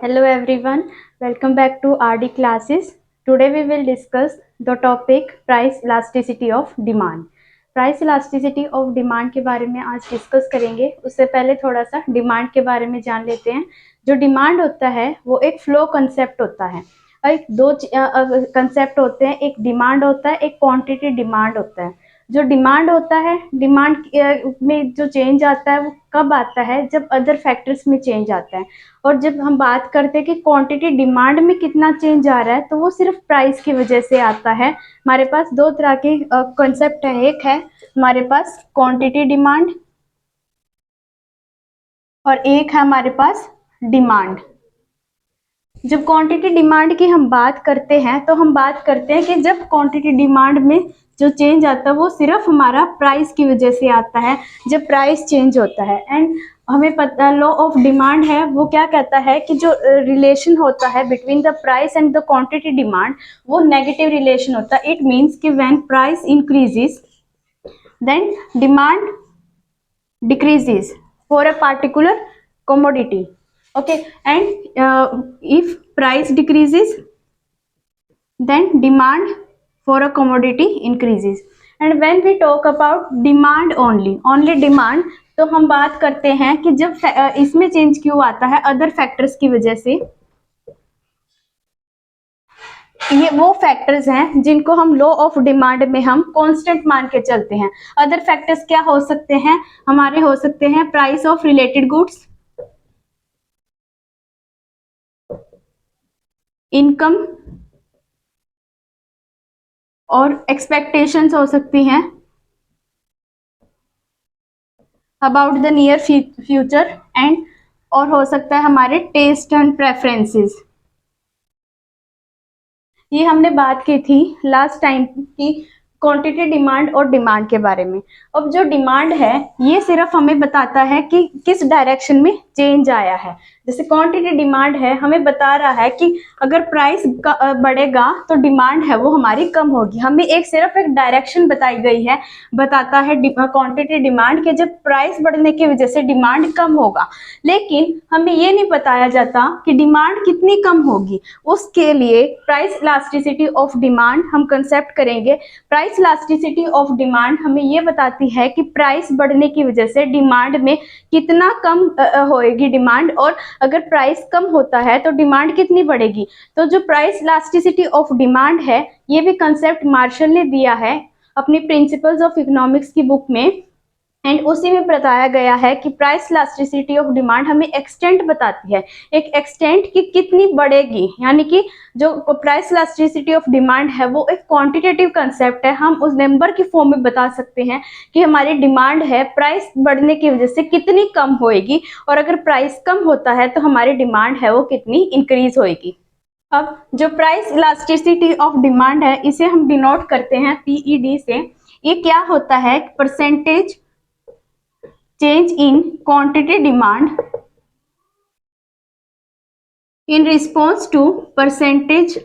Hello everyone, welcome back to RD classes. Today we will discuss the topic price elasticity of demand. Price elasticity of demand के बारे में आज discuss करेंगे। उससे पहले थोड़ा सा डिमांड के बारे में जान लेते हैं। जो डिमांड होता है वो एक फ्लो कंसेप्ट होता है। एक दो कंसेप्ट होते हैं, एक डिमांड होता है, एक क्वांटिटी डिमांड होता है। जो डिमांड होता है, डिमांड में जो चेंज आता है वो कब आता है, जब अदर फैक्टर्स में चेंज आता है। और जब हम बात करते हैं कि क्वांटिटी डिमांड में कितना चेंज आ रहा है, तो वो सिर्फ प्राइस की वजह से आता है। हमारे पास दो तरह के कॉन्सेप्ट है। एक है हमारे पास क्वांटिटी डिमांड और एक है हमारे पास डिमांड। जब क्वांटिटी डिमांड की हम बात करते हैं तो हम बात करते हैं कि जब क्वांटिटी डिमांड में जो चेंज आता है वो सिर्फ हमारा प्राइस की वजह से आता है, जब प्राइस चेंज होता है। एंड हमें पता लॉ ऑफ डिमांड है, वो क्या कहता है कि जो रिलेशन होता है between the price and the quantity demand, वो नेगेटिव रिलेशन होता है। इट मीन्स कि when price increases then demand decreases for a particular commodity. Okay, and if price decreases then demand for a commodity increases. And when we talk about demand only demand, तो हम बात करते हैं कि जब इसमें change क्यों आता है, अदर फैक्टर्स की वजह से। ये वो फैक्टर्स हैं जिनको हम लॉ ऑफ डिमांड में हम कांस्टेंट मान के चलते हैं। अदर फैक्टर्स क्या हो सकते हैं हमारे? हो सकते हैं price of related goods, income और एक्सपेक्टेशंस हो सकती हैं about the near future, and और हो सकता है हमारे टेस्ट एंड प्रेफरेंसेस। ये हमने बात की थी लास्ट टाइम की क्वांटिटी डिमांड और डिमांड के बारे में। अब जो डिमांड है ये सिर्फ हमें बताता है कि किस डायरेक्शन में चेंज आया है। जैसे क्वांटिटी डिमांड है, हमें बता रहा है कि अगर प्राइस बढ़ेगा तो डिमांड है वो हमारी कम होगी। हमें सिर्फ एक डायरेक्शन बताई गई है, बताता है क्वांटिटी डिमांड के जब प्राइस बढ़ने की वजह से डिमांड कम होगा। लेकिन हमें ये नहीं बताया जाता कि डिमांड कितनी कम होगी। उसके लिए प्राइस इलास्टिसिटी ऑफ डिमांड हम कंसेप्ट करेंगे। प्राइस इलास्टिसिटी ऑफ डिमांड हमें ये बताती है कि प्राइस बढ़ने की वजह से डिमांड में कितना कम होएगी डिमांड, और अगर प्राइस कम होता है तो डिमांड कितनी बढ़ेगी। तो जो प्राइस इलास्टिसिटी ऑफ डिमांड है ये भी कंसेप्ट मार्शल ने दिया है अपनी प्रिंसिपल्स ऑफ इकोनॉमिक्स की बुक में। एंड उसी में बताया गया है कि प्राइस इलास्टिसिटी ऑफ डिमांड हमें एक्सटेंट बताती है, एक एक्सटेंट की कितनी बढ़ेगी। यानी कि जो प्राइस इलास्टिसिटी ऑफ डिमांड है वो एक क्वांटिटेटिव कंसेप्ट है। हम उस नंबर की फॉर्म में बता सकते हैं कि हमारी डिमांड है प्राइस बढ़ने की वजह से कितनी कम होएगी, और अगर प्राइस कम होता है तो हमारी डिमांड है वो कितनी इंक्रीज होएगी। अब जो प्राइस इलास्टिसिटी ऑफ डिमांड है इसे हम डिनोट करते हैं PED से। ये क्या होता है? Percentage change in quantity demand in response to percentage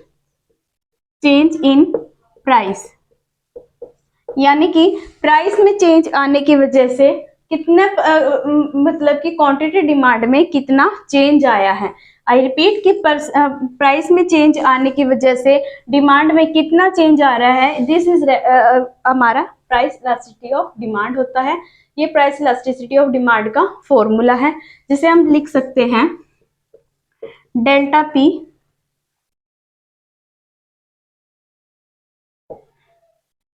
change in price। यानी कि प्राइस में चेंज आने की वजह से कितना मतलब कि क्वांटिटी डिमांड में कितना चेंज आया है। आई रिपीट कि प्राइस में चेंज आने की वजह से डिमांड में कितना चेंज आ रहा है, दिस इज हमारा प्राइस इलास्टिसिटी ऑफ डिमांड होता है। ये प्राइस इलास्टिसिटी ऑफ डिमांड का फॉर्मूला है, जिसे हम लिख सकते हैं डेल्टा पी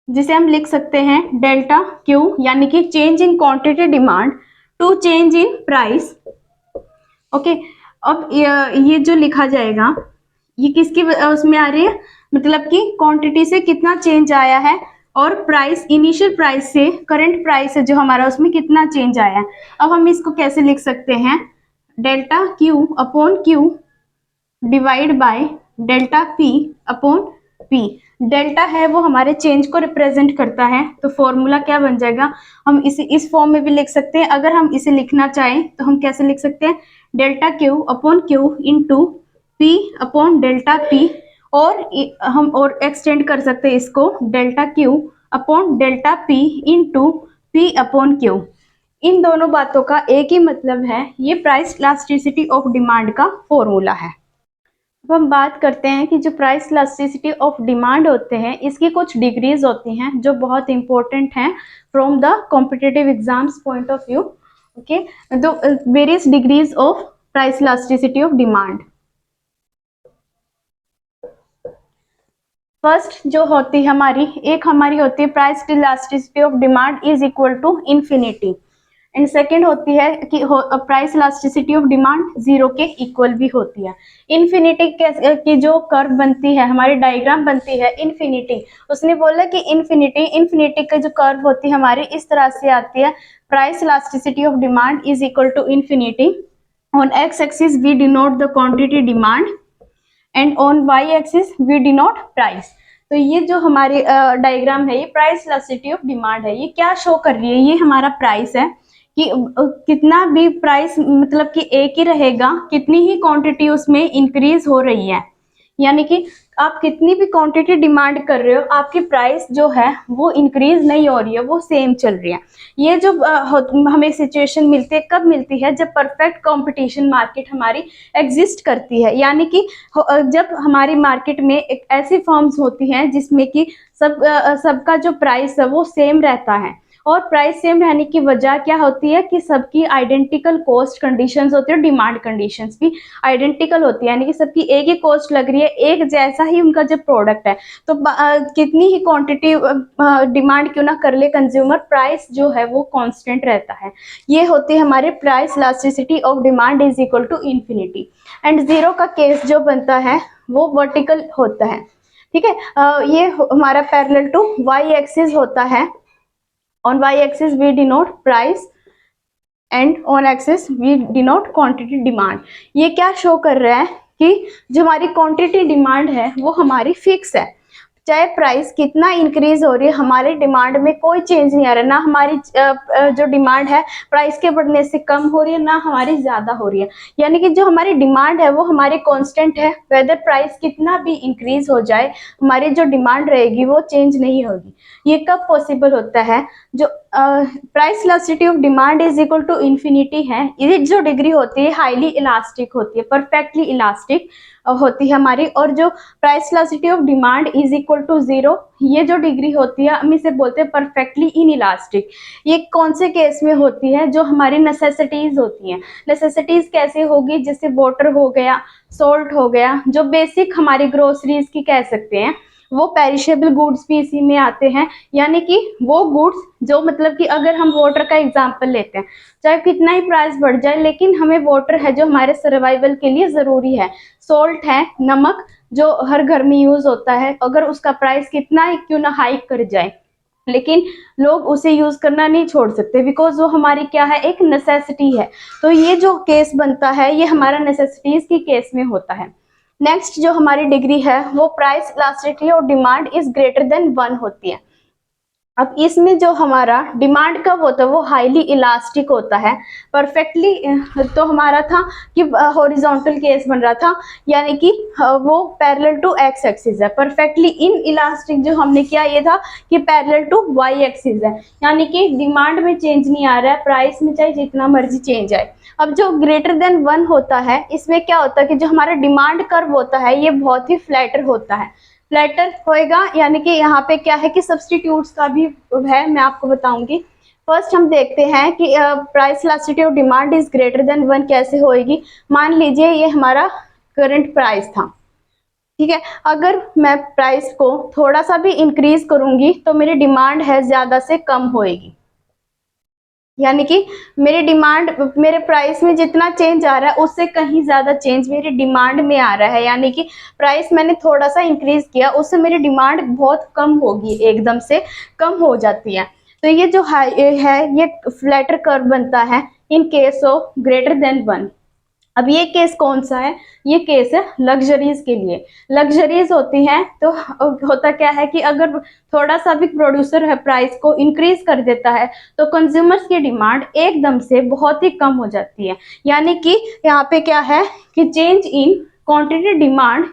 जिसे हम लिख सकते हैं डेल्टा क्यू, यानी कि change in quantity demand to change in price. Okay, अब ये जो लिखा जाएगा ये किसकी उसमें आ रही है, मतलब कि क्वांटिटी से कितना चेंज आया है और प्राइस, इनिशियल प्राइस से करंट प्राइस है जो हमारा उसमें कितना चेंज आया है। अब हम इसको कैसे लिख सकते हैं? Delta Q upon Q divide by delta P upon P. Delta है वो हमारे चेंज को रिप्रेजेंट करता है, तो फॉर्मूला क्या बन जाएगा? हम इसे इस फॉर्म में भी लिख सकते हैं। अगर हम इसे लिखना चाहें तो हम कैसे लिख सकते हैं? Delta Q upon Q into P upon delta P, और हम और एक्सटेंड कर सकते हैं इसको delta Q upon delta P into P upon Q. इन दोनों बातों का एक ही मतलब है, ये प्राइस इलास्टिसिटी ऑफ डिमांड का फॉर्मूला है। अब हम बात करते हैं कि जो प्राइस इलास्टिसिटी ऑफ डिमांड होते हैं, इसकी कुछ डिग्रीज होती हैं जो बहुत इंपॉर्टेंट हैं from the competitive exams point of view. Okay, तो various degrees of price elasticity of demand. First जो होती है हमारी, एक हमारी होती है price elasticity of demand is equal to infinity, and second होती है कि price elasticity of demand zero के इक्वल भी होती है। इन्फिनिटी की जो कर्व बनती है, हमारी डायग्राम बनती है इन्फिनिटी, उसने बोला कि इन्फिनिटी की जो कर्व होती है हमारी इस तरह से आती है, price elasticity of demand is equal to infinity, on X axis we denote the quantity demand and on Y axis we denote price. तो ये जो हमारी डायग्राम है, ये प्राइस इलास्टिसिटी ऑफ डिमांड है। ये क्या शो कर रही है, ये हमारा प्राइस है कि कितना भी प्राइस मतलब कि एक ही रहेगा, कितनी ही क्वांटिटी उसमें इंक्रीज हो रही है, यानी कि आप कितनी भी क्वांटिटी डिमांड कर रहे हो, आपकी प्राइस जो है वो इंक्रीज नहीं हो रही है, वो सेम चल रही है। ये जो हमें सिचुएशन मिलती है, कब मिलती है, जब परफेक्ट कंपटीशन मार्केट हमारी एग्जिस्ट करती है, यानी कि जब हमारी मार्केट में एक ऐसी फर्म्स होती हैं जिसमें कि सबका जो प्राइस है वो सेम रहता है। और प्राइस सेम रहने की वजह क्या होती है कि सबकी आइडेंटिकल कॉस्ट कंडीशंस होती है, डिमांड कंडीशंस भी आइडेंटिकल होती है, यानी कि सबकी एक ही कॉस्ट लग रही है, एक जैसा ही उनका जो प्रोडक्ट है, तो कितनी ही क्वांटिटी डिमांड क्यों ना कर ले कंज्यूमर, प्राइस जो है वो कांस्टेंट रहता है। ये होती है हमारे price elasticity of demand is equal to infinity. And zero का केस जो बनता है वो वर्टिकल होता है, ठीक है। ये हमारा पैरेलल टू वाई एक्सिस होता है, on y-axis we denote price and on axis we denote quantity demand। ये क्या शो कर रहा है कि जो हमारी क्वांटिटी डिमांड है वो हमारी फिक्स है, चाहे प्राइस कितना इंक्रीज हो रही है, हमारे डिमांड में कोई चेंज नहीं आ रहा, ना हमारी जो डिमांड है प्राइस के बढ़ने से कम हो रही है, ना हमारी ज्यादा हो रही है, यानी कि जो हमारी डिमांड है वो हमारी कांस्टेंट है, वेदर प्राइस कितना भी इंक्रीज हो जाए हमारी जो डिमांड रहेगी वो चेंज नहीं होगी। ये कब पॉसिबल होता है, जो price elasticity of demand is equal to infinity है, ये जो डिग्री होती है हाईली इलास्टिक होती है, परफेक्टली इलास्टिक होती है हमारी, और जो price elasticity of demand is equal to zero, ये जो डिग्री होती है हम इसे बोलते हैं परफेक्टली इन इलास्टिक। ये कौन से केस में होती है, जो हमारी नेसेसिटीज होती हैं। नेसेसिटीज कैसे होगी, जैसे वाटर हो गया, सॉल्ट हो गया, जो बेसिक हमारी ग्रोसरीज की कह सकते हैं, वो पेरिशेबल गुड्स भी इसी में आते हैं, यानी कि वो गुड्स जो मतलब कि अगर हम वाटर का एग्जांपल लेते हैं, चाहे कितना ही प्राइस बढ़ जाए लेकिन हमें वाटर है जो हमारे सर्वाइवल के लिए ज़रूरी है। सॉल्ट है, नमक जो हर घर में यूज़ होता है, अगर उसका प्राइस कितना ही क्यों ना हाइक कर जाए लेकिन लोग उसे यूज करना नहीं छोड़ सकते, बिकॉज वो हमारी क्या है, एक नेसेसिटी है। तो ये जो केस बनता है ये हमारा नेसेसिटीज की केस में होता है। नेक्स्ट जो हमारी डिग्री है वो प्राइस इलास्टिसिटी और डिमांड इज ग्रेटर देन 1 होती है। अब इसमें जो हमारा डिमांड कब होता है, वो हाईली इलास्टिक होता है, परफेक्टली तो हमारा था कि हॉरिजॉन्टल केस बन रहा था, यानी कि वो पैरेलल टू एक्स एक्सिस है। परफेक्टली इन इलास्टिक जो हमने किया ये था कि पैरेलल टू वाई एक्सिस है, यानी कि डिमांड में चेंज नहीं आ रहा है, प्राइस में चाहे जितना मर्जी चेंज आए। अब जो ग्रेटर देन 1 होता है, इसमें क्या होता है कि जो हमारा डिमांड कर्व होता है ये बहुत ही फ्लैटर होता है, फ्लैटर होएगा, यानी कि यहाँ पे क्या है कि सब्सटीट्यूट्स का भी है, मैं आपको बताऊंगी। फर्स्ट हम देखते हैं कि price elasticity of demand is greater than 1 कैसे होएगी। मान लीजिए ये हमारा करंट प्राइस था, ठीक है, अगर मैं प्राइस को थोड़ा सा भी इंक्रीज करूंगी तो मेरी डिमांड है ज्यादा से कम होएगी, यानी कि मेरी डिमांड मेरे प्राइस में जितना चेंज आ रहा है उससे कहीं ज्यादा चेंज मेरी डिमांड में आ रहा है, यानी कि प्राइस मैंने थोड़ा सा इंक्रीज किया उससे मेरी डिमांड बहुत कम होगी, एकदम से कम हो जाती है। तो ये जो है ये फ्लैटर कर्व बनता है in case of greater than 1। अब ये केस कौन सा है, ये केस है लग्जरीज के लिए। लग्जरीज होती हैं तो होता क्या है कि अगर थोड़ा सा भी प्रोड्यूसर है प्राइस को इंक्रीज कर देता है तो कंज्यूमर्स की डिमांड एकदम से बहुत ही कम हो जाती है, यानी कि यहाँ पे क्या है कि change in quantity demand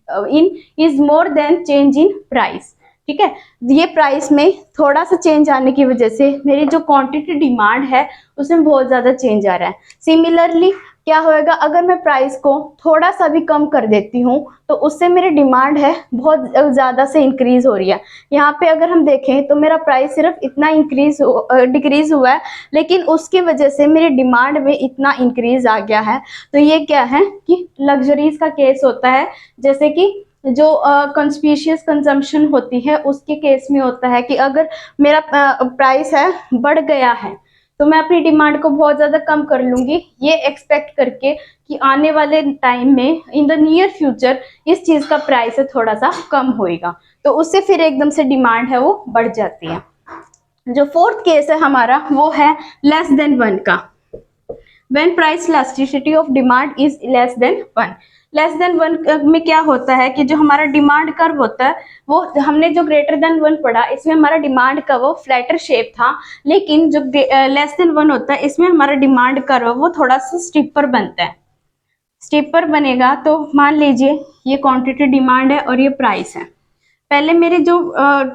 in is more than change in price, ठीक है। ये प्राइस में थोड़ा सा चेंज आने की वजह से मेरी जो क्वांटिटी डिमांड है उसमें बहुत ज़्यादा चेंज आ रहा है। सिमिलरली क्या होएगा, अगर मैं प्राइस को थोड़ा सा भी कम कर देती हूँ तो उससे मेरी डिमांड है बहुत ज़्यादा से इंक्रीज हो रही है। यहाँ पे अगर हम देखें तो मेरा प्राइस सिर्फ इतना डिक्रीज हुआ है, लेकिन उसकी वजह से मेरी डिमांड में इतना इंक्रीज आ गया है। तो ये क्या है कि लग्जरीज का केस होता है, जैसे कि जो कंस्पिशियस कंजम्पशन होती है उसके केस में होता है कि अगर मेरा प्राइस है बढ़ गया है तो मैं अपनी डिमांड को बहुत ज़्यादा कम कर लूँगी, ये एक्सपेक्ट करके कि आने वाले टाइम में इन द नियर फ्यूचर इस चीज़ का प्राइस है थोड़ा सा कम होएगा, तो उससे फिर एकदम से डिमांड है वो बढ़ जाती है। जो फोर्थ केस है हमारा वो है लेस देन 1 का। When price elasticity of demand is less than 1, less than 1 में क्या होता है कि जो हमारा डिमांड कर्व होता है वो हमने जो ग्रेटर देन 1 पढ़ा इसमें हमारा डिमांड का वो फ्लैटर शेप था, लेकिन जो लेस देन 1 होता है इसमें हमारा डिमांड कर्व वो थोड़ा सा स्टीपर बनता है। स्टीपर बनेगा तो मान लीजिए ये क्वांटिटी डिमांड है और ये प्राइस है। पहले मेरी जो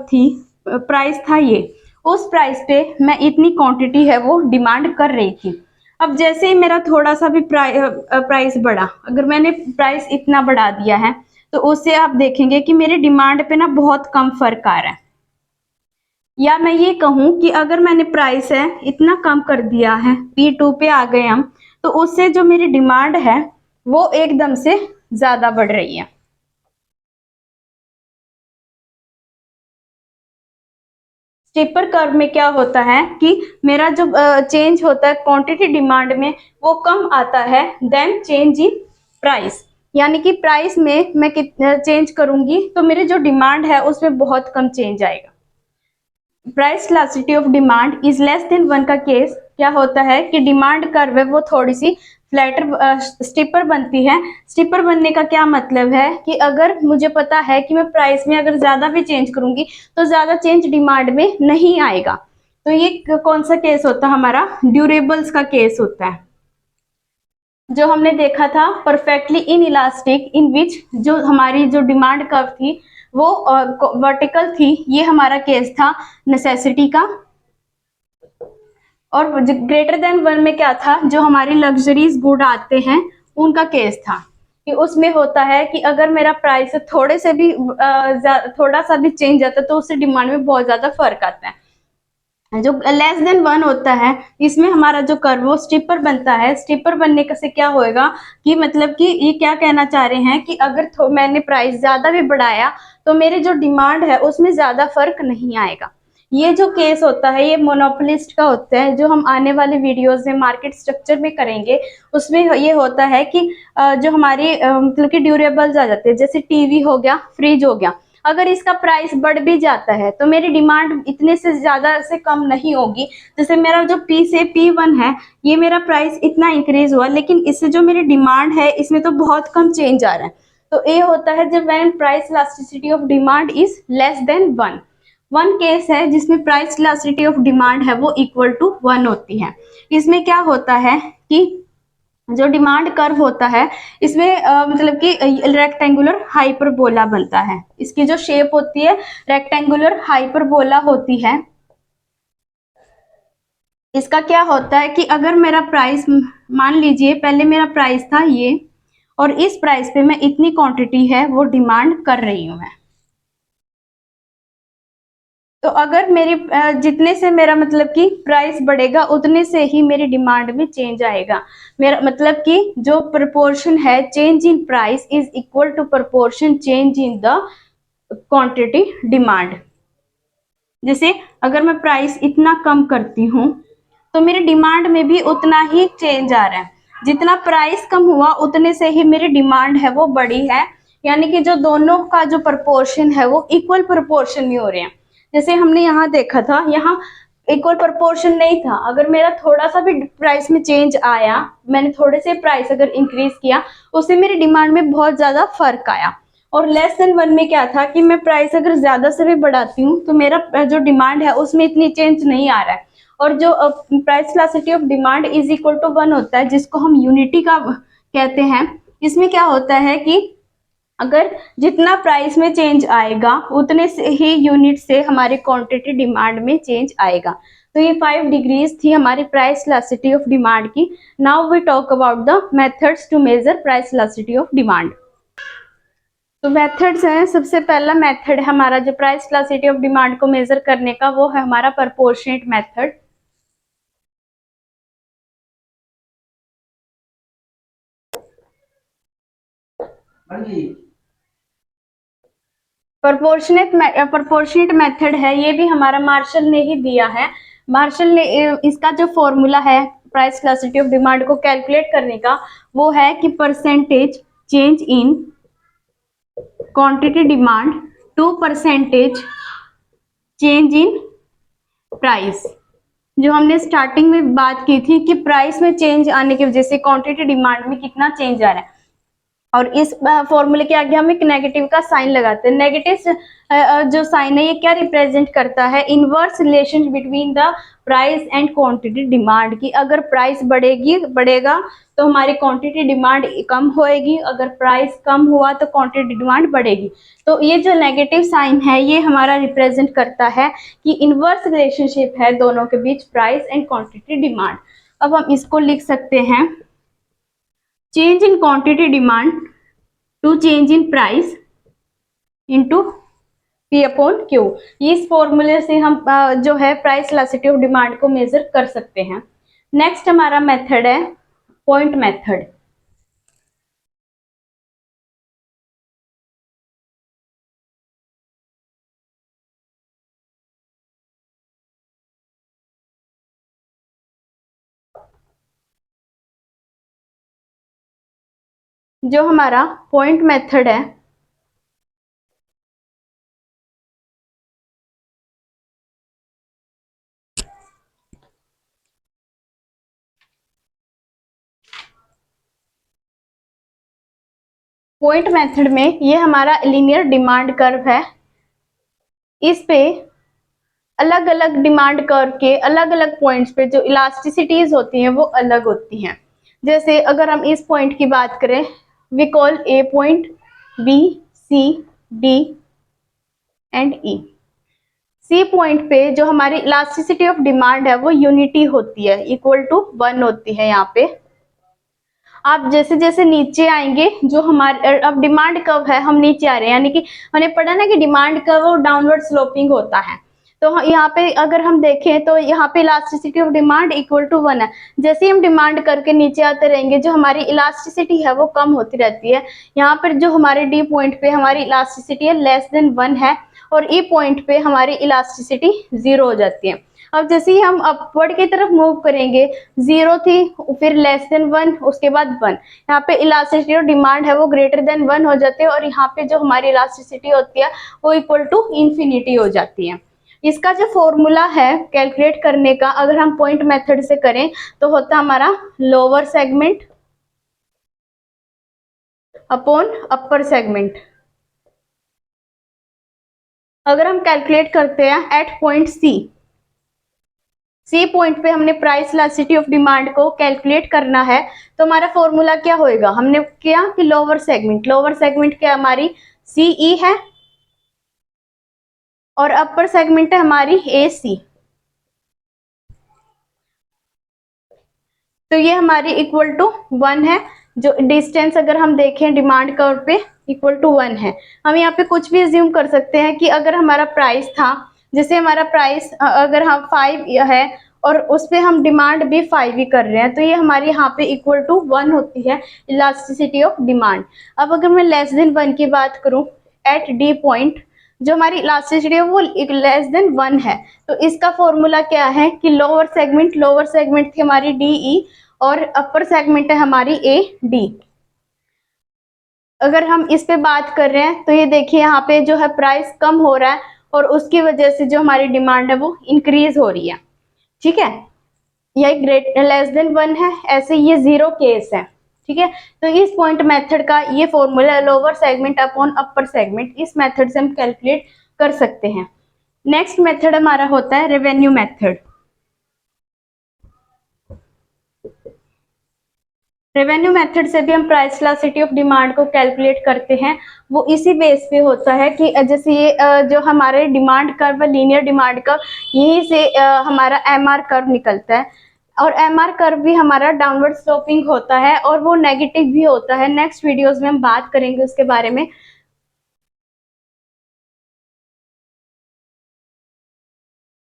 थी प्राइस था ये, उस प्राइस पे मैं इतनी क्वांटिटी है वो डिमांड कर रही थी। अब जैसे ही मेरा थोड़ा सा भी प्राइस बढ़ा, अगर मैंने प्राइस इतना बढ़ा दिया है तो उससे आप देखेंगे कि मेरे डिमांड पे ना बहुत कम फर्क आ रहा है। या मैं ये कहूँ कि अगर मैंने प्राइस है इतना कम कर दिया है, P2 पे आ गए हम, तो उससे जो मेरी डिमांड है वो एकदम से ज्यादा बढ़ रही है। स्टीपर कर्व में क्या होता है कि मेरा जो चेंज होता है क्वांटिटी डिमांड में वो कम आता है देन चेंज इन प्राइस, यानी कि प्राइस में मैं कितना चेंज करूंगी तो मेरी जो डिमांड है उसमें बहुत कम चेंज आएगा। Price elasticity of demand is less than 1 का केस क्या होता है कि डिमांड कर्व है वो थोड़ी सी फ्लैटर स्टीपर बनती है। स्टीपर बनने का क्या मतलब है कि अगर मुझे पता है कि मैं प्राइस में अगर ज्यादा भी चेंज करूंगी तो ज्यादा चेंज डिमांड में नहीं आएगा। तो ये कौन सा केस होता है, हमारा ड्यूरेबल्स का केस होता है। जो हमने देखा था परफेक्टली इन इलास्टिक इन विच जो हमारी जो डिमांड कर्व थी वो वर्टिकल थी, ये हमारा केस था नेसेसिटी का। और ग्रेटर देन 1 में क्या था, जो हमारी लग्जरीज गुड आते हैं उनका केस था कि उसमें होता है कि अगर मेरा प्राइस थोड़े से भी थोड़ा सा भी चेंज आता है तो उससे डिमांड में बहुत ज्यादा फर्क आता है। जो लेस देन 1 होता है इसमें हमारा जो कर्व वो स्टीपर बनता है। स्टीपर बनने का से क्या होएगा कि मतलब कि ये क्या कहना चाह रहे हैं कि अगर मैंने प्राइस ज्यादा भी बढ़ाया तो मेरी जो डिमांड है उसमें ज्यादा फर्क नहीं आएगा। ये जो केस होता है ये मोनोपोलिस्ट का होता है, जो हम आने वाले वीडियोस में मार्केट स्ट्रक्चर में करेंगे उसमें ये होता है कि जो हमारी मतलब कि ड्यूरेबल्स आ जाते हैं, जैसे टीवी हो गया, फ्रिज हो गया, अगर इसका प्राइस बढ़ भी जाता है तो मेरी डिमांड इतने से ज्यादा से कम नहीं होगी। जैसे मेरा जो P से P1 है ये मेरा प्राइस इतना इंक्रीज हुआ, लेकिन इससे जो मेरी डिमांड है इसमें तो बहुत कम चेंज आ रहा है। तो ये होता है जब when price elasticity of demand is less than 1। 1 case है जिसमें प्राइस इलास्टिसिटी ऑफ डिमांड है वो इक्वल टू 1 होती है। इसमें क्या होता है कि जो डिमांड कर्व होता है इसमें मतलब कि रेक्टेंगुलर हाइपरबोला बनता है। इसकी जो शेप होती है रेक्टेंगुलर हाइपरबोला होती है। इसका क्या होता है कि अगर मेरा प्राइस मान लीजिए पहले मेरा प्राइस था ये और इस प्राइस पे मैं इतनी क्वांटिटी है वो डिमांड कर रही हूं मैं, तो अगर मेरी जितने से मेरा मतलब कि प्राइस बढ़ेगा उतने से ही मेरी डिमांड में चेंज आएगा। मेरा मतलब कि जो प्रोपोर्शन है change in price is equal to proportion change in the quantity demand. जैसे अगर मैं प्राइस इतना कम करती हूँ तो मेरी डिमांड में भी उतना ही चेंज आ रहा है। जितना प्राइस कम हुआ उतने से ही मेरी डिमांड है वो बढ़ी है, यानी कि जो दोनों का जो प्रोपोर्शन है वो इक्वल प्रोपोर्शन में हो रहे हैं। जैसे हमने यहाँ देखा था, यहाँ इक्वल प्रोपोर्शन नहीं था। अगर मेरा थोड़ा सा भी प्राइस में चेंज आया, मैंने थोड़े से प्राइस अगर इंक्रीज किया, उससे मेरी डिमांड में बहुत ज्यादा फर्क आया। और लेस देन 1 में क्या था कि मैं प्राइस अगर ज्यादा से भी बढ़ाती हूँ तो मेरा जो डिमांड है उसमें इतनी चेंज नहीं आ रहा है। और जो price elasticity of demand is equal to 1 होता है जिसको हम यूनिटी का कहते हैं, इसमें क्या होता है कि अगर जितना प्राइस में चेंज आएगा उतने से ही यूनिट से हमारी क्वांटिटी डिमांड में चेंज आएगा। तो ये 5 डिग्रीज थी हमारी प्राइस इलास्टिसिटी ऑफ डिमांड की। Now we talk about the methods to measure price elasticity of demand. तो मेथड्स हैं, सबसे पहला मेथड है हमारा जो प्राइस इलास्टिसिटी ऑफ डिमांड को मेजर करने का, वो है हमारा प्रोपोर्शनेट मेथड। प्रोपोर्शनेट मेथड है, ये भी हमारा मार्शल ने ही दिया है। मार्शल ने इसका जो फॉर्मूला है प्राइस इलास्टिसिटी ऑफ डिमांड को कैलकुलेट करने का, वो है कि percentage change in quantity demand to percentage change in price. जो हमने स्टार्टिंग में बात की थी कि प्राइस में चेंज आने की वजह से क्वांटिटी डिमांड में कितना चेंज आ रहा है, और इस फॉर्मूले के आगे हम एक नेगेटिव का साइन लगाते हैं। नेगेटिव जो साइन है ये क्या रिप्रेजेंट करता है, inverse relation between the price and quantity demand की। अगर प्राइस बढ़ेगा तो हमारी क्वांटिटी डिमांड कम होएगी, अगर प्राइस कम हुआ तो क्वांटिटी डिमांड बढ़ेगी। तो ये जो नेगेटिव साइन है ये हमारा रिप्रेजेंट करता है कि इनवर्स रिलेशनशिप है दोनों के बीच, प्राइस एंड क्वांटिटी डिमांड। अब हम इसको लिख सकते हैं, change in quantity demand to change in price into P upon Q. इस फॉर्मूले से हम जो है प्राइस इलास्टिसिटी ऑफ डिमांड को मेजर कर सकते हैं। नेक्स्ट हमारा मेथड है पॉइंट मेथड। जो हमारा पॉइंट मेथड है, पॉइंट मेथड में ये हमारा लीनियर डिमांड कर्व है। इस पे अलग अलग डिमांड कर्व के अलग अलग पॉइंट्स पे जो इलास्टिसिटीज होती हैं वो अलग होती हैं। जैसे अगर हम इस पॉइंट की बात करें, we call A point, B, C, D and E. C point पे जो हमारी इलास्टिसिटी ऑफ डिमांड है वो यूनिटी होती है, इक्वल टू 1 होती है। यहाँ पे आप जैसे जैसे नीचे आएंगे, जो हमारे अब डिमांड कर्व है, हम नीचे आ रहे हैं, यानी कि हमने पढ़ा ना कि डिमांड कर्व और डाउनवर्ड स्लोपिंग होता है। तो यहाँ पे अगर हम देखें तो यहाँ पे elasticity of demand equal to 1 है। जैसे ही हम डिमांड करके नीचे आते रहेंगे, जो हमारी इलास्टिसिटी है वो कम होती रहती है। यहाँ पर जो हमारे डी पॉइंट पे हमारी इलास्टिसिटी है लेस देन 1 है, और ई पॉइंट पे हमारी इलास्टिसिटी 0 हो जाती है। अब जैसे ही हम अपवर्ड की तरफ मूव करेंगे, 0 थी, फिर लेस देन 1, उसके बाद 1, यहाँ पे इलास्टिसिटी और डिमांड है वो ग्रेटर देन 1 हो जाती है, और यहाँ पे जो हमारी इलास्टिसिटी होती है वो इक्वल टू इंफिनिटी हो जाती है। इसका जो फॉर्मूला है कैलकुलेट करने का, अगर हम पॉइंट मेथड से करें तो होता है हमारा lower segment upon upper segment. अगर हम कैलकुलेट करते हैं एट पॉइंट सी पॉइंट पे हमने प्राइस इलास्टिसिटी ऑफ डिमांड को कैलकुलेट करना है, तो हमारा फॉर्मूला क्या होएगा, हमने किया कि लोअर सेगमेंट क्या हमारी सीई है, और अपर सेगमेंट है हमारी ए सी। तो ये हमारी इक्वल टू 1 है। जो डिस्टेंस अगर हम देखें डिमांड कर्व पे इक्वल टू 1 है। हम यहाँ पे कुछ भी अज्यूम कर सकते हैं कि अगर हमारा प्राइस था, जैसे हमारा प्राइस अगर हम 5 है और उस पे हम डिमांड भी 5 ही कर रहे हैं, तो ये हमारी यहाँ पे इक्वल टू 1 होती है इलास्टिसिटी ऑफ डिमांड। अब अगर मैं लेस देन 1 की बात करूँ, एट डी पॉइंट जो हमारी इलास्टिसिटी है वो लेस देन 1 है, तो इसका फॉर्मूला क्या है कि लोअर सेगमेंट थी हमारी डी ई, और अपर सेगमेंट है हमारी ए डी। अगर हम इस पे बात कर रहे हैं तो ये देखिए यहाँ पे जो है प्राइस कम हो रहा है, और उसकी वजह से जो हमारी डिमांड है वो इंक्रीज हो रही है। ठीक है, यह ग्रेट लेस देन 1 है, ऐसे ये 0 केस है। ठीक है, तो इस पॉइंट मेथड का ये formula lower segment upon upper segment, इस मेथड से हम कैलकुलेट कर सकते हैं। नेक्स्ट मेथड हमारा होता है रेवेन्यू मेथड। रेवेन्यू मेथड से भी हम प्राइस इलास्टिसिटी ऑफ डिमांड को कैलकुलेट करते हैं। वो इसी बेस पे होता है कि जैसे ये जो हमारे demand curve, linear demand curve, यहीं से हमारा एमआर कर्व निकलता है। और एमआर कर्व भी हमारा डाउनवर्ड स्लोपिंग होता है और वो नेगेटिव भी होता है। नेक्स्ट वीडियोस में हम बात करेंगे उसके बारे में।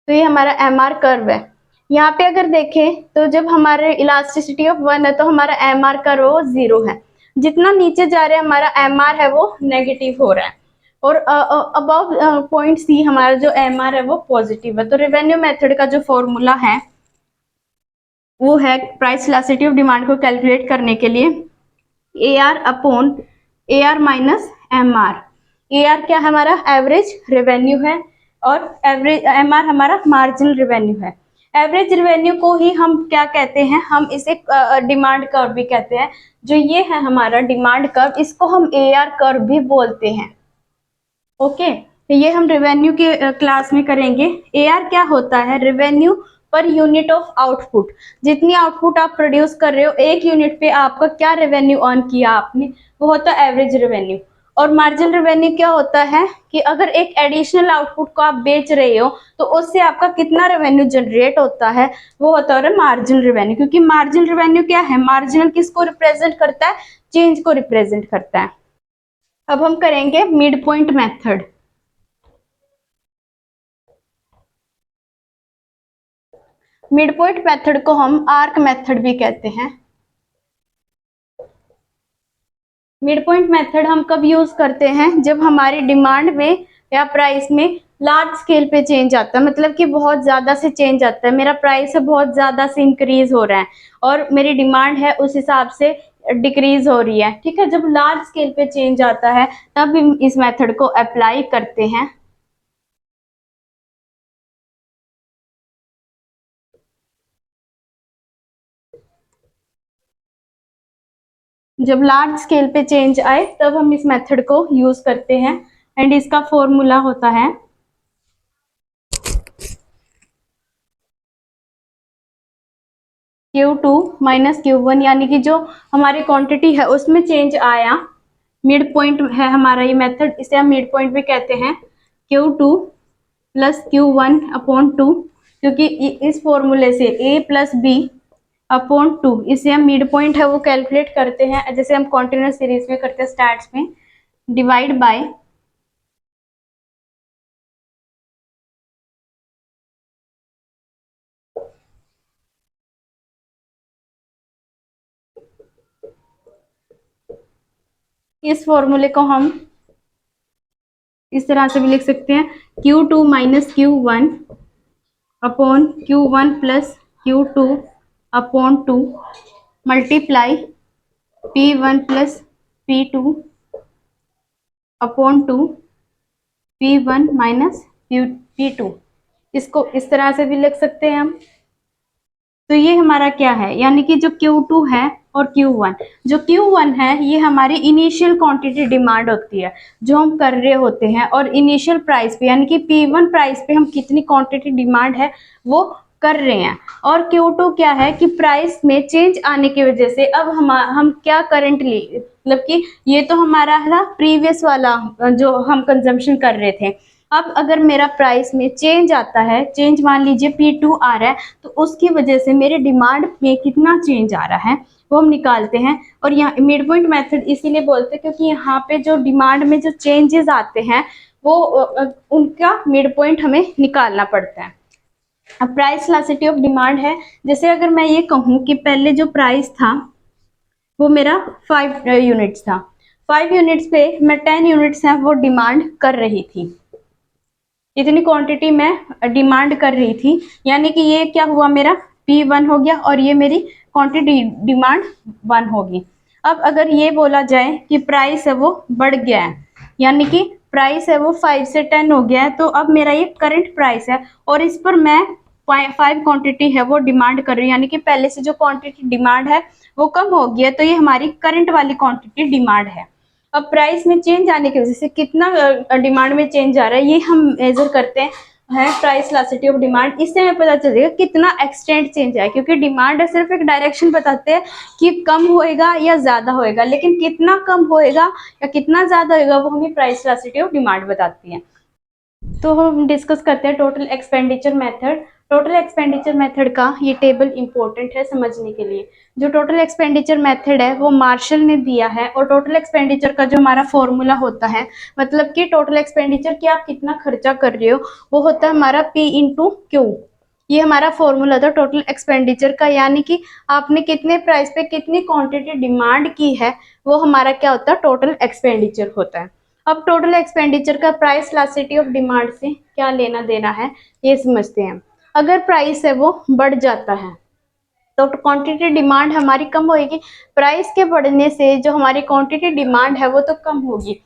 तो ये हमारा एमआर कर्व है। यहाँ पे अगर देखें तो जब हमारे इलास्टिसिटी ऑफ 1 है तो हमारा एमआर कर्व वो 0 है। जितना नीचे जा रहा है हमारा एमआर है वो नेगेटिव हो रहा है। और अबव पॉइंट सी हमारा जो एमआर है वो पॉजिटिव है। तो रेवेन्यू मेथड का जो फॉर्मूला है वो है प्राइस इलास्टिसिटी ऑफ डिमांड को कैलकुलेट करने के लिए A R upon A R minus M R. A R क्या है हमारा एवरेज रेवेन्यू है और एवरेज एम आर हमारा मार्जिनल रेवेन्यू है। एवरेज रेवेन्यू को ही हम क्या कहते हैं, हम इसे डिमांड कर्व भी कहते हैं। जो ये है हमारा डिमांड कर्व, इसको हम ए आर कर्व भी बोलते हैं। ओके, तो ये हम रेवेन्यू के क्लास में करेंगे। ए आर क्या होता है, revenue per unit of output. जितनी आउटपुट आप प्रोड्यूस कर रहे हो, एक यूनिट पे आपका क्या रेवेन्यू अर्न किया आपने, वो होता है एवरेज रेवेन्यू। और मार्जिनल रेवेन्यू क्या होता है कि अगर एक एडिशनल आउटपुट को आप बेच रहे हो तो उससे आपका कितना रेवेन्यू जनरेट होता है, वो होता है मार्जिनल रेवेन्यू। क्योंकि मार्जिनल रेवेन्यू क्या है, मार्जिनल किसको रिप्रेजेंट करता है, चेंज को रिप्रेजेंट करता है। अब हम करेंगे mid point method. Mid point method को हम आर्क मेथड भी कहते हैं। मिड पॉइंट मेथड हम कब यूज करते हैं, जब हमारी डिमांड में या प्राइस में लार्ज स्केल पे चेंज आता है, मतलब कि बहुत ज्यादा से चेंज आता है। मेरा प्राइस है बहुत ज्यादा से इंक्रीज हो रहा है और मेरी डिमांड है उस हिसाब से डिक्रीज हो रही है। ठीक है, जब लार्ज स्केल पे चेंज आता है तब हम इस मेथड को अप्लाई करते हैं। जब लार्ज स्केल पे चेंज आए तब हम इस मेथड को यूज करते हैं। एंड इसका फॉर्मूला होता है Q2 माइनस Q1, यानी कि जो हमारी क्वांटिटी है उसमें चेंज आया। मिड पॉइंट है हमारा ये मेथड, इसे हम मिड पॉइंट भी कहते हैं। Q2 प्लस Q1 अपॉन 2, क्योंकि इस फॉर्मूले से A प्लस बी अपॉन 2, इसे हम मिड पॉइंट है वो कैलकुलेट करते हैं, जैसे हम कॉन्टिन्यूस सीरीज में करते हैं स्टैट्स में, डिवाइड बाय इस फॉर्मूले को हम इस तरह से भी लिख सकते हैं, Q2 minus Q1 upon Q1 plus Q2 upon 2 multiply P1 plus P2 upon 2 P1 minus P2। इसको इस तरह से भी लिख सकते हैं हम। तो ये हमारा क्या है, यानी कि जो Q2 है और Q1, जो Q1 है ये हमारी इनिशियल क्वांटिटी डिमांड होती है जो हम कर रहे होते हैं, और इनिशियल प्राइस पे यानी कि P1 प्राइस पे हम कितनी क्वांटिटी डिमांड है वो कर रहे हैं। और Q2 क्या है कि प्राइस में चेंज आने की वजह से अब हम क्या करंटली, मतलब कि ये तो हमारा है ना प्रीवियस वाला जो हम कंजम्पशन कर रहे थे। अब अगर मेरा प्राइस में चेंज आता है, चेंज मान लीजिए P2 आ रहा है, तो उसकी वजह से मेरे डिमांड में कितना चेंज आ रहा है वो हम निकालते हैं। और यहाँ मिड पॉइंट मेथड इसीलिए बोलते हैं क्योंकि यहाँ पे जो डिमांड में जो चेंजेस आते हैं वो उनका मिड पॉइंट हमें निकालना पड़ता है। अब प्राइस इलास्टिसिटी ऑफ डिमांड है, जैसे अगर मैं ये कहूँ कि पहले जो प्राइस था वो मेरा 5 यूनिट्स था, 5 यूनिट्स पे मैं 10 यूनिट्स है वो डिमांड कर रही थी, इतनी क्वांटिटी में डिमांड कर रही थी, यानी कि ये क्या हुआ मेरा P1 हो गया और ये मेरी क्वांटिटी डिमांड 1 होगी। अब अगर ये बोला जाए कि प्राइस है वो बढ़ गया है, यानी कि प्राइस है वो 5 से 10 हो गया है, तो अब मेरा ये करंट प्राइस है और इस पर मैं 5 क्वांटिटी है वो डिमांड कर रही हूँ, यानी कि पहले से जो क्वांटिटी डिमांड है वो कम हो गया है, तो ये हमारी करंट वाली क्वांटिटी डिमांड है। अब प्राइस में चेंज आने की वजह से कितना डिमांड में चेंज आ रहा है ये हम मेजर करते हैं। है प्राइस इलास्टिसिटी ऑफ डिमांड, इससे हमें पता चलेगा कितना एक्सटेंट चेंज है, क्योंकि डिमांड सिर्फ एक डायरेक्शन बताते हैं कि कम होएगा या ज्यादा होएगा, लेकिन कितना कम होएगा या कितना ज्यादा होएगा वो हमें प्राइस इलास्टिसिटी ऑफ डिमांड बताती है। तो हम डिस्कस करते हैं total expenditure method. Total expenditure method का ये टेबल इंपॉर्टेंट है समझने के लिए। जो टोटल एक्सपेंडिचर मेथड है वो मार्शल ने दिया है, और टोटल एक्सपेंडिचर का जो हमारा फॉर्मूला होता है, मतलब कि टोटल एक्सपेंडिचर कि आप कितना खर्चा कर रहे हो, वो होता है हमारा P इंटू क्यू। ये हमारा फॉर्मूला था टोटल एक्सपेंडिचर का, यानी कि आपने कितने प्राइस पे कितनी क्वांटिटी डिमांड की है, वो हमारा क्या होता है, टोटल एक्सपेंडिचर होता है। अब टोटल एक्सपेंडिचर का प्राइस इलास्टिसिटी ऑफ डिमांड से क्या लेना देना है, ये समझते हैं। अगर प्राइस है वो बढ़ जाता है तो क्वांटिटी डिमांड हमारी कम होगी। प्राइस के बढ़ने से जो हमारी क्वांटिटी डिमांड है वो तो कम होगी,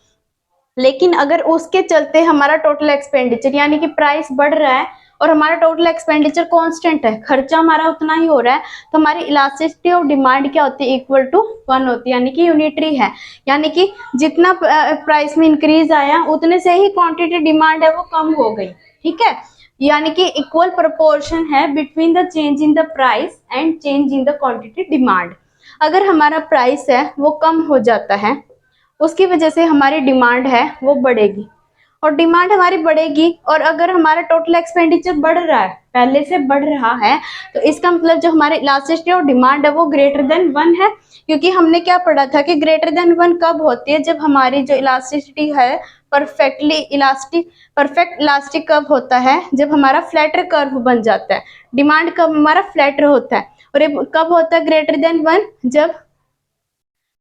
लेकिन अगर उसके चलते हमारा टोटल एक्सपेंडिचर यानी कि प्राइस बढ़ रहा है और हमारा टोटल एक्सपेंडिचर कांस्टेंट है, खर्चा हमारा उतना ही हो रहा है, तो हमारी इलास्टिसिटी ऑफ डिमांड क्या होती है, इक्वल टू 1 होती है, यानी कि यूनिटरी है। यानी कि जितना प्राइस में इंक्रीज आया उतने से ही क्वांटिटी डिमांड है वो कम हो गई, ठीक है। यानी कि इक्वल प्रोपोर्शन है between the change in the price and change in the quantity demand. अगर हमारा प्राइस है वो कम हो जाता है, उसकी वजह से हमारी डिमांड है वो बढ़ेगी, और डिमांड हमारी बढ़ेगी, और अगर हमारा टोटल एक्सपेंडिचर बढ़ रहा है, पहले से बढ़ रहा है, तो इसका मतलब जो हमारे इलास्टिसिटी ऑफ डिमांड है वो ग्रेटर देन 1 है। क्योंकि हमने क्या पढ़ा था कि ग्रेटर देन 1 कब होती है, जब हमारी जो इलास्टिसिटी है परफेक्ट इलास्टिक कब होता है, जब हमारा फ्लैटर कर्व बन जाता है। डिमांड कब हमारा फ्लैटर होता है, और ये कब होता है ग्रेटर देन 1, जब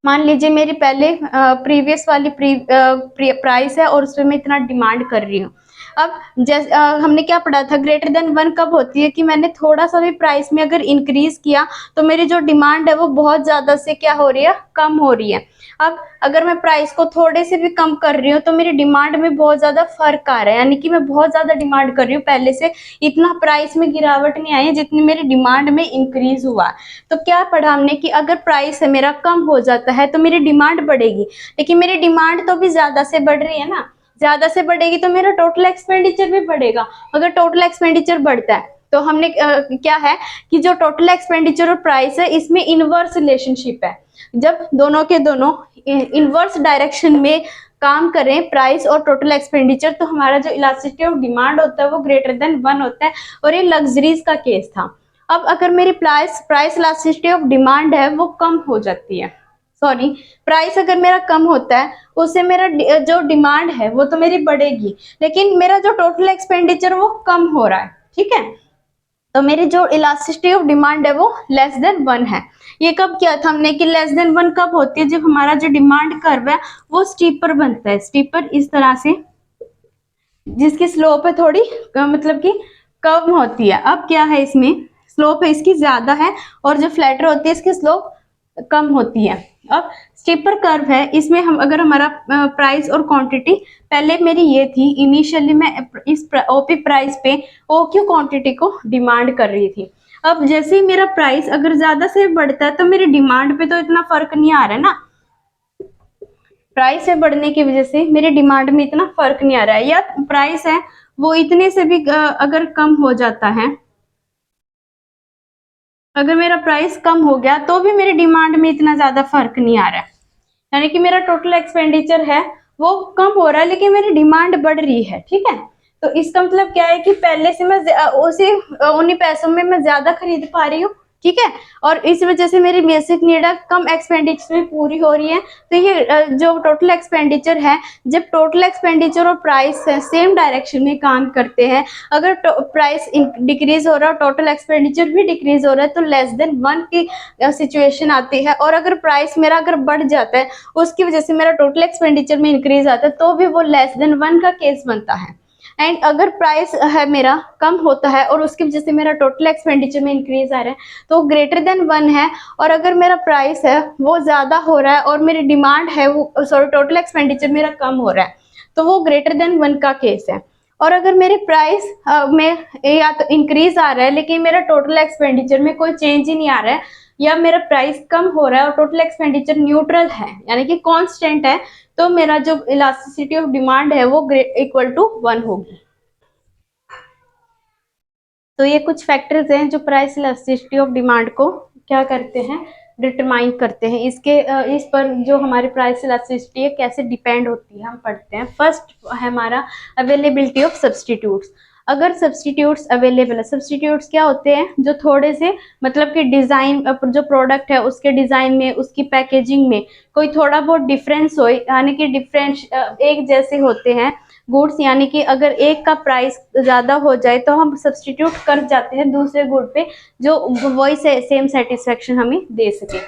मान लीजिए मेरी पहले प्रीवियस वाली प्राइस है और उसमें मैं इतना डिमांड कर रही हूँ। अब जैसे हमने क्या पढ़ा था, ग्रेटर देन 1 कब होती है कि मैंने थोड़ा सा भी प्राइस में अगर इंक्रीज किया तो मेरी जो डिमांड है वो बहुत ज्यादा से क्या हो रही है, कम हो रही है। अब अगर मैं प्राइस को थोड़े से भी कम कर रही हूँ तो मेरी डिमांड में बहुत ज्यादा फर्क आ रहा है, यानी कि मैं बहुत ज्यादा डिमांड कर रही हूँ, पहले से इतना प्राइस में गिरावट नहीं आई है जितनी मेरी डिमांड में इंक्रीज हुआ। तो क्या पढ़ा हमने कि अगर प्राइस है मेरा कम हो जाता है तो मेरी डिमांड बढ़ेगी, लेकिन मेरी डिमांड तो भी ज्यादा से बढ़ रही है ना, ज्यादा से बढ़ेगी तो मेरा टोटल एक्सपेंडिचर भी बढ़ेगा। अगर टोटल एक्सपेंडिचर बढ़ता है तो हमने क्या है कि जो टोटल एक्सपेंडिचर और प्राइस है इसमें इनवर्स रिलेशनशिप है। जब दोनों के दोनों इनवर्स डायरेक्शन में काम करें, प्राइस और टोटल एक्सपेंडिचर, तो हमारा जो इलास्टिसिटी ऑफ डिमांड होता है वो ग्रेटर देन 1 होता है, और ये लग्जरीज का केस था। अब अगर मेरी प्राइस इलास्टिसिटी ऑफ डिमांड है वो कम हो जाती है, सॉरी, प्राइस अगर मेरा कम होता है उससे मेरा जो डिमांड है वो तो मेरी बढ़ेगी, लेकिन मेरा जो टोटल एक्सपेंडिचर वो कम हो रहा है, ठीक है। तो मेरी जो इलास्टिसिटी ऑफ डिमांड है वो लेस देन 1 है। ये कब किया था हमने कि लेस देन 1 कब होती है, जब हमारा जो डिमांड कर्व है वो स्टीपर बनता है, स्टीपर इस तरह से, जिसकी स्लोप है थोड़ी मतलब कि कम होती है। अब क्या है, इसमें स्लोप है इसकी ज्यादा है, और जो फ्लैटर होती है इसकी स्लोप कम होती है। अब स्टीपर कर्व है, इसमें हम अगर हमारा प्राइस और क्वांटिटी, पहले मेरी ये थी इनिशियली मैं इस ओपी प्राइस पे ओ क्यू क्वांटिटी को डिमांड कर रही थी। अब जैसे ही मेरा प्राइस अगर ज्यादा से बढ़ता है तो मेरी डिमांड पे तो इतना फर्क नहीं आ रहा है ना, प्राइस है बढ़ने की वजह से मेरी डिमांड में इतना फर्क नहीं आ रहा है, या प्राइस है वो इतने से भी अगर कम हो जाता है, अगर मेरा प्राइस कम हो गया तो भी मेरी डिमांड में इतना ज्यादा फर्क नहीं आ रहा है, यानी कि मेरा टोटल एक्सपेंडिचर है वो कम हो रहा है लेकिन मेरी डिमांड बढ़ रही है, ठीक है। तो इसका मतलब क्या है कि पहले से मैं उसी उन्हीं पैसों में मैं ज्यादा खरीद पा रही हूँ, ठीक है, और इस वजह से मेरी बेसिक नीड कम एक्सपेंडिचर में पूरी हो रही है। तो ये जो टोटल एक्सपेंडिचर है, जब टोटल एक्सपेंडिचर और प्राइस सेम डायरेक्शन में काम करते हैं, अगर प्राइस डिक्रीज हो रहा है टोटल एक्सपेंडिचर भी डिक्रीज हो रहा है तो लेस देन 1 की सिचुएशन आती है। और अगर प्राइस मेरा अगर बढ़ जाता है उसकी वजह से मेरा टोटल एक्सपेंडिचर में इंक्रीज आता है तो भी वो लेस देन 1 का केस बनता है। एंड अगर प्राइस है मेरा कम होता है और उसकी वजह से मेरा टोटल एक्सपेंडिचर में इंक्रीज आ रहा है तो ग्रेटर देन 1 है, और अगर मेरा प्राइस है वो ज्यादा हो रहा है और मेरी डिमांड है वो सॉरी टोटल एक्सपेंडिचर मेरा कम हो रहा है तो वो ग्रेटर देन 1 का केस है। और अगर मेरे प्राइस में या तो इंक्रीज आ रहा है लेकिन मेरा टोटल एक्सपेंडिचर में कोई चेंज ही नहीं आ रहा है, या मेरा प्राइस कम हो रहा है और टोटल एक्सपेंडिचर न्यूट्रल है यानी कि कांस्टेंट है, तो मेरा जो इलास्टिसिटी ऑफ डिमांड है वो इक्वल टू 1 होगी। तो ये कुछ फैक्टर्स हैं जो प्राइस इलास्टिसिटी ऑफ डिमांड को क्या करते हैं, डिटरमाइन करते हैं। इस पर जो हमारी प्राइस इलास्टिसिटी है कैसे डिपेंड होती है हम पढ़ते हैं। फर्स्ट है हमारा अवेलेबिलिटी ऑफ सब्सटीट्यूट्स। अगर सब्सटीट्यूट्स अवेलेबल है, सब्सटीट्यूट्स क्या होते हैं, जो थोड़े से मतलब कि डिज़ाइन जो प्रोडक्ट है उसके डिज़ाइन में, उसकी पैकेजिंग में कोई थोड़ा बहुत डिफरेंस हो, यानी कि डिफरेंस एक जैसे होते हैं गुड्स, यानी कि अगर एक का प्राइस ज़्यादा हो जाए तो हम सब्सटीट्यूट कर जाते हैं दूसरे गुड पे जो वही सेम सेटिस्फेक्शन हमें दे सके।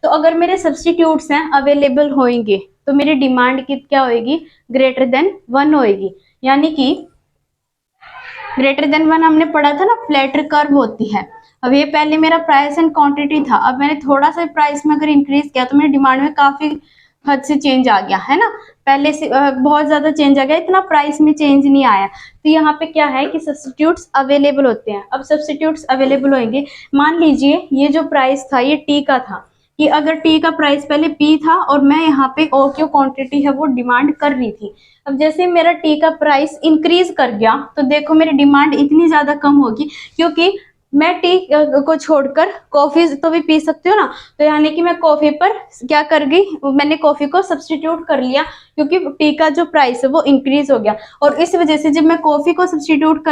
तो अगर मेरे सब्सटीट्यूट्स हैं अवेलेबल होंगे तो मेरी डिमांड की क्या होएगी, ग्रेटर देन 1 होएगी। यानी कि ग्रेटर देन 1 हमने पढ़ा था ना, फ्लैटर कर्व होती है। अब ये पहले मेरा प्राइस एंड क्वांटिटी था, अब मैंने थोड़ा सा प्राइस में अगर इंक्रीज किया तो मेरी डिमांड में काफी हद से चेंज आ गया है ना, पहले से बहुत ज्यादा चेंज आ गया, इतना प्राइस में चेंज नहीं आया। तो यहाँ पे क्या है कि सब्स्टिट्यूट्स अवेलेबल होते हैं। अब सब्स्टिट्यूट्स अवेलेबल होंगे, मान लीजिए ये जो प्राइस था ये टी का था, कि अगर टी का प्राइस पहले पी था और मैं यहाँ पे ओ क्यू क्वांटिटी है वो डिमांड कर रही थी। अब जैसे मेरा टी का प्राइस इंक्रीज कर गया तो देखो मेरी डिमांड इतनी ज्यादा कम होगी, क्योंकि मैं टी को छोड़कर कॉफी तो भी पी सकती हूँ ना। तो यानी कि मैं कॉफी पर क्या कर गई, मैंने कॉफी को सब्सटीट्यूट कर लिया, क्योंकि टी का जो प्राइस है वो इंक्रीज हो गया। और इस वजह से जब मैं कॉफी को सब्सटीट्यूट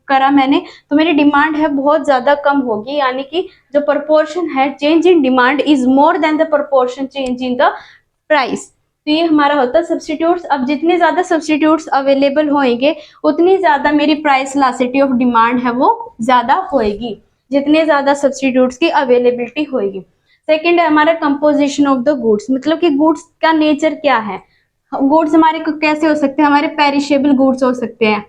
करा मैंने, तो मेरी डिमांड है बहुत ज्यादा कम होगी। यानी कि जो प्रोपोर्शन है change in demand is more than the proportion change in the price. तो ये हमारा होता है सब्स्टिट्यूट्स। अब जितने ज्यादा सब्स्टिट्यूट्स अवेलेबल होंगे उतनी ज्यादा मेरी प्राइस इलास्टिसिटी ऑफ डिमांड है वो ज्यादा होएगी, जितने ज्यादा सब्स्टिट्यूट्स की अवेलेबिलिटी होएगी। सेकंड है हमारा कंपोजिशन ऑफ द गुड्स, मतलब कि गुड्स का नेचर क्या है। गुड्स हमारे कैसे हो सकते हैं, हमारे पेरिशेबल गुड्स हो सकते हैं।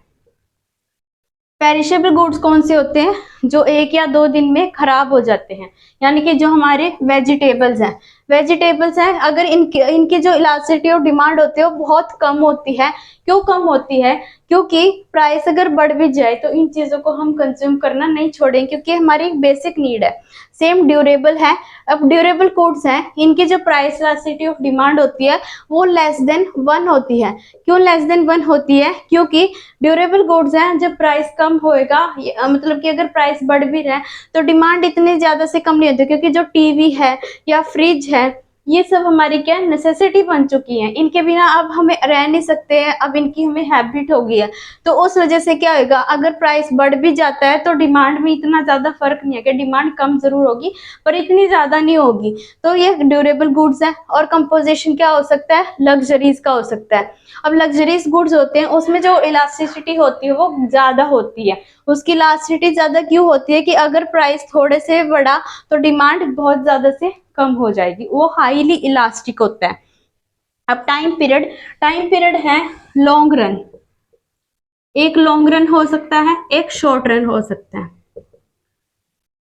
पेरिशेबल गुड्स कौन से होते हैं, जो 1 या 2 दिन में खराब हो जाते हैं। यानी कि जो हमारे वेजिटेबल्स हैं, अगर इनकी जो इलास्टिसिटी ऑफ डिमांड होती है वो बहुत कम होती है। क्यों कम होती है, क्योंकि प्राइस अगर बढ़ भी जाए तो इन चीजों को हम कंज्यूम करना नहीं छोड़ेंगे, क्योंकि हमारी एक बेसिक नीड है। सेम ड्यूरेबल है। अब ड्यूरेबल गुड्स हैं, इनकी जो प्राइस इलास्टिसिटी ऑफ डिमांड होती है वो लेस देन 1 होती है। क्यों लेस देन 1 होती है, क्योंकि ड्यूरेबल गुड्स हैं, जब प्राइस कम होएगा, मतलब कि अगर प्राइस बढ़ भी रहा है तो डिमांड इतनी ज्यादा से कम नहीं होती, क्योंकि जो टीवी है या फ्रिज है ये सब हमारी क्या नेसेसिटी बन चुकी है, इनके बिना अब हमें रह नहीं सकते हैं, अब इनकी हमें हैबिट हो गई है। तो उस वजह से क्या होगा, अगर प्राइस बढ़ भी जाता है तो डिमांड में इतना ज्यादा फर्क नहीं है, कि डिमांड कम जरूर होगी पर इतनी ज्यादा नहीं होगी। तो ये ड्यूरेबल गुड्स है। और कंपोजिशन क्या हो सकता है, लग्जरीज का हो सकता है। अब लग्जरीज गुड्स होते हैं उसमें जो इलास्टिसिटी होती है वो ज्यादा होती है। उसकी इलास्टिसिटी ज्यादा क्यों होती है, कि अगर प्राइस थोड़े से बढ़ा तो डिमांड बहुत ज्यादा से कम हो जाएगी, वो हाईली इलास्टिक होता है। अब टाइम पीरियड है लॉन्ग रन, एक लॉन्ग रन हो सकता है, एक शॉर्ट रन हो सकता है।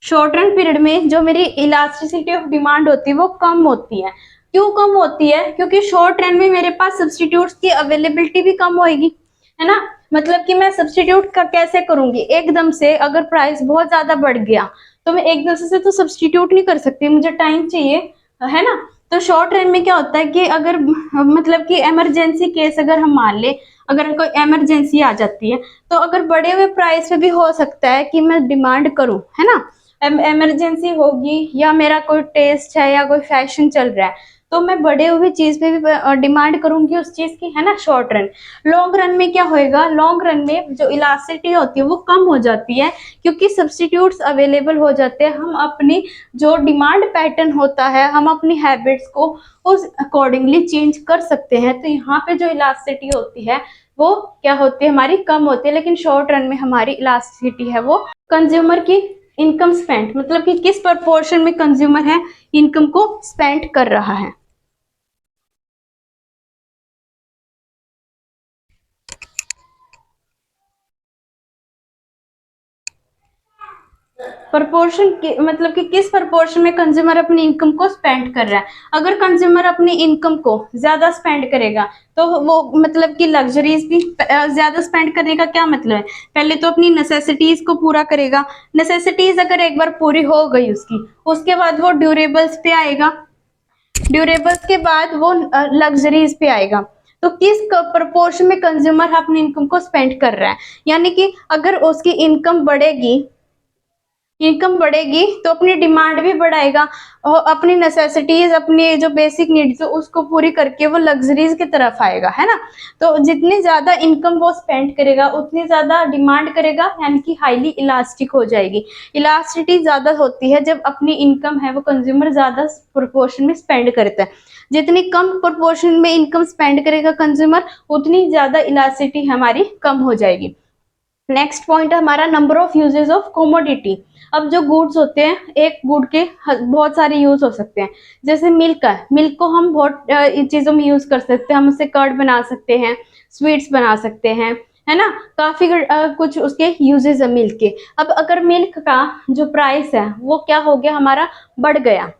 शॉर्ट रन पीरियड में जो मेरी इलास्टिसिटी ऑफ डिमांड होती है वो कम होती है। क्यों कम होती है, क्योंकि शॉर्ट रन में मेरे पास सब्स्टिट्यूट्स की अवेलेबिलिटी भी कम होगी, है ना। मतलब कि मैं सब्स्टिट्यूट का कैसे करूंगी, एकदम से अगर प्राइस बहुत ज्यादा बढ़ गया तो मैं एकदम से तो सब्स्टिट्यूट नहीं कर सकती, मुझे टाइम चाहिए, है ना। तो शॉर्ट रन में क्या होता है कि अगर मतलब कि इमरजेंसी केस अगर हम मान ले, अगर कोई इमरजेंसी आ जाती है तो अगर बढ़े हुए प्राइस पे भी हो सकता है कि मैं डिमांड करूं, है ना। इमरजेंसी होगी या मेरा कोई टेस्ट है या कोई फैशन चल रहा है तो मैं बढ़े हुए चीज पे भी डिमांड करूंगी उस चीज की, है ना, शॉर्ट रन। लॉन्ग रन में क्या होएगा, लॉन्ग रन में जो इलास्टिसिटी होती है वो कम हो जाती है, क्योंकि सब्स्टिट्यूट्स अवेलेबल हो जाते हैं। हम अपनी जो डिमांड पैटर्न होता है हम अपनी हैबिट्स को उस अकॉर्डिंगली चेंज कर सकते हैं। तो यहाँ पे जो इलास्टिसिटी होती है वो क्या होती है, हमारी कम होती है। लेकिन शॉर्ट रन में हमारी इलास्टिसिटी है वो कंज्यूमर की इनकम स्पेंड, मतलब कि किस प्रपोर्शन में कंज्यूमर है इनकम को स्पेंड कर रहा है। प्रपोर्शन मतलब कि किस प्रपोर्शन में कंज्यूमर अपनी इनकम को स्पेंड कर रहा है। अगर कंज्यूमर अपनी इनकम को ज्यादा स्पेंड करेगा तो वो मतलब कि लग्जरीज भी ज्यादा स्पेंड करने का क्या मतलब है, पहले तो अपनी नेसेसिटीज को पूरा करेगा। नेसेसिटीज अगर एक बार पूरी हो गई उसकी, उसके बाद वो ड्यूरेबल्स पे आएगा, ड्यूरेबल्स के बाद वो लग्जरीज पे आएगा। तो किस प्रपोर्शन में कंज्यूमर अपनी इनकम को स्पेंड कर रहा है। यानी कि अगर उसकी इनकम बढ़ेगी तो अपनी डिमांड भी बढ़ाएगा और अपनी नेसेसिटीज, अपनी जो बेसिक नीड्स है उसको पूरी करके वो लग्जरीज की तरफ आएगा, है ना। तो जितनी ज्यादा इनकम वो स्पेंड करेगा उतनी ज्यादा डिमांड करेगा, यानी कि हाईली इलास्टिक हो जाएगी। इलास्टिसिटी ज्यादा होती है जब अपनी इनकम है वो कंज्यूमर ज्यादा प्रोपोर्शन में स्पेंड करता है। जितनी कम प्रोपोर्शन में इनकम स्पेंड करेगा कंज्यूमर, उतनी ज्यादा इलास्टिसिटी हमारी कम हो जाएगी। नेक्स्ट पॉइंट है हमारा number of uses of commodity. अब जो गुड्स होते हैं, एक गुड के बहुत सारे यूज हो सकते हैं। जैसे मिल्क है, मिल्क को हम बहुत चीजों में यूज कर सकते हैं। हम उससे कर्ड बना सकते हैं, स्वीट्स बना सकते हैं, है ना। काफी कुछ उसके यूजेस है मिल्क के। अब अगर मिल्क का जो प्राइस है वो क्या हो गया, हमारा बढ़ गया,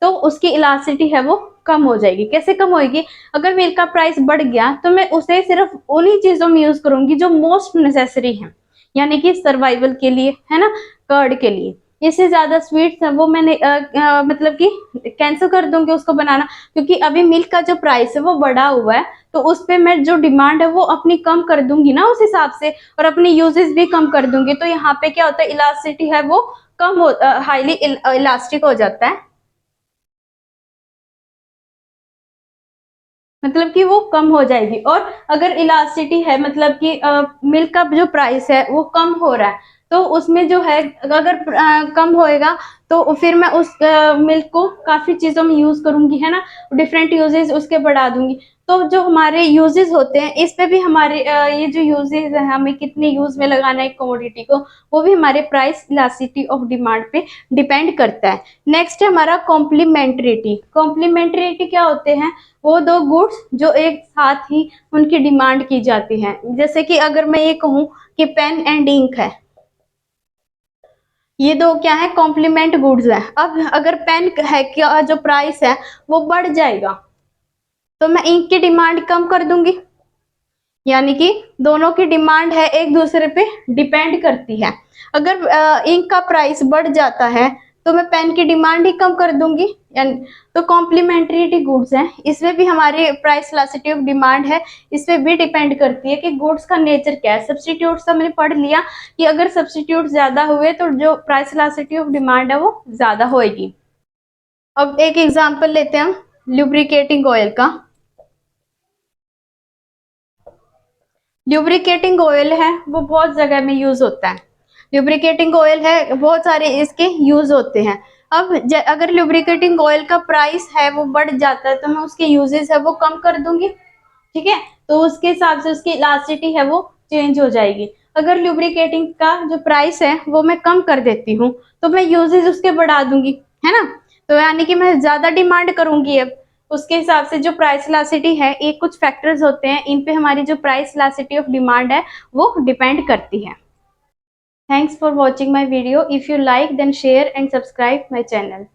तो उसकी इलास्टिसिटी है वो कम हो जाएगी। कैसे कम होगी, अगर मिल्क का प्राइस बढ़ गया तो मैं उसे सिर्फ उन्हीं चीजों में यूज करूंगी जो मोस्ट नेसेसरी है, यानी कि सर्वाइवल के लिए, है ना, कर्ड के लिए। इससे ज्यादा स्वीट्स है वो मैंने मतलब कि कैंसिल कर दूंगी उसको बनाना, क्योंकि अभी मिल्क का जो प्राइस है वो बढ़ा हुआ है। तो उस पे मैं जो डिमांड है वो अपनी कम कर दूंगी ना उस हिसाब से, और अपनी यूजेस भी कम कर दूंगी। तो यहाँ पे क्या होता है, इलास्टिसिटी है वो कम हो, हाईली इलास्टिक हो जाता है, मतलब कि वो कम हो जाएगी। और अगर इलास्टिसिटी है, मतलब कि मिल्क का जो प्राइस है वो कम हो रहा है, तो उसमें जो है अगर कम होएगा तो फिर मैं उस मिल्क को काफी चीजों में यूज करूंगी, है ना, डिफरेंट यूजेस उसके बढ़ा दूंगी। तो जो हमारे यूजेस होते हैं इस पे भी हमारे ये जो यूजेस है, हमें कितने यूज में लगाना है कमोडिटी को, वो भी हमारे प्राइस इलास्टिसिटी ऑफ डिमांड पे डिपेंड करता है। नेक्स्ट है हमारा कॉम्प्लीमेंट्रिटी। कॉम्प्लीमेंट्रिटी क्या होते हैं, वो दो गुड्स जो एक साथ ही उनकी डिमांड की जाती है। जैसे कि अगर मैं ये कहूँ कि पेन एंड इंक है, ये दो क्या है, कॉम्प्लीमेंट गुड्स है। अब अगर पेन है क्या जो प्राइस है वो बढ़ जाएगा, तो मैं इंक की डिमांड कम कर दूंगी, यानी कि दोनों की डिमांड है एक दूसरे पे डिपेंड करती है। अगर इंक का प्राइस बढ़ जाता है तो मैं पेन की डिमांड ही कम कर दूंगी, यानी तो कॉम्प्लीमेंट्रिटी गुड्स हैं, इसमें भी हमारी प्राइस इलास्टिसिटी ऑफ डिमांड है, इसमें भी डिपेंड करती है कि गुड्स का नेचर क्या है। सब्सटीट्यूट हमने पढ़ लिया कि अगर सब्सटीट्यूट ज्यादा हुए तो जो प्राइस इलास्टिसिटी ऑफ डिमांड है वो ज्यादा होएगी। अब एक एग्जांपल लेते हैं हम ल्यूब्रिकेटिंग ऑयल का। ल्यूब्रिकेटिंग ऑयल है वो बहुत जगह में यूज होता है। ल्यूब्रिकेटिंग ऑयल है, बहुत सारे इसके यूज होते हैं। अब अगर ल्यूब्रिकेटिंग ऑयल का प्राइस है वो बढ़ जाता है तो मैं उसके यूजेस है वो कम कर दूंगी, ठीक है। तो उसके हिसाब से उसकी इलास्टिसिटी है वो चेंज हो जाएगी। अगर ल्यूब्रिकेटिंग का जो प्राइस है वो मैं कम कर देती हूँ तो मैं यूजेस उसके बढ़ा दूंगी, है ना। तो यानी कि मैं ज्यादा डिमांड करूंगी। अब उसके हिसाब से जो प्राइस इलास्टिसिटी है, एक कुछ फैक्टर्स होते हैं, इन पे हमारी जो प्राइस इलास्टिसिटी ऑफ डिमांड है वो डिपेंड करती है। Thanks for watching my video. If you like then share and subscribe my channel.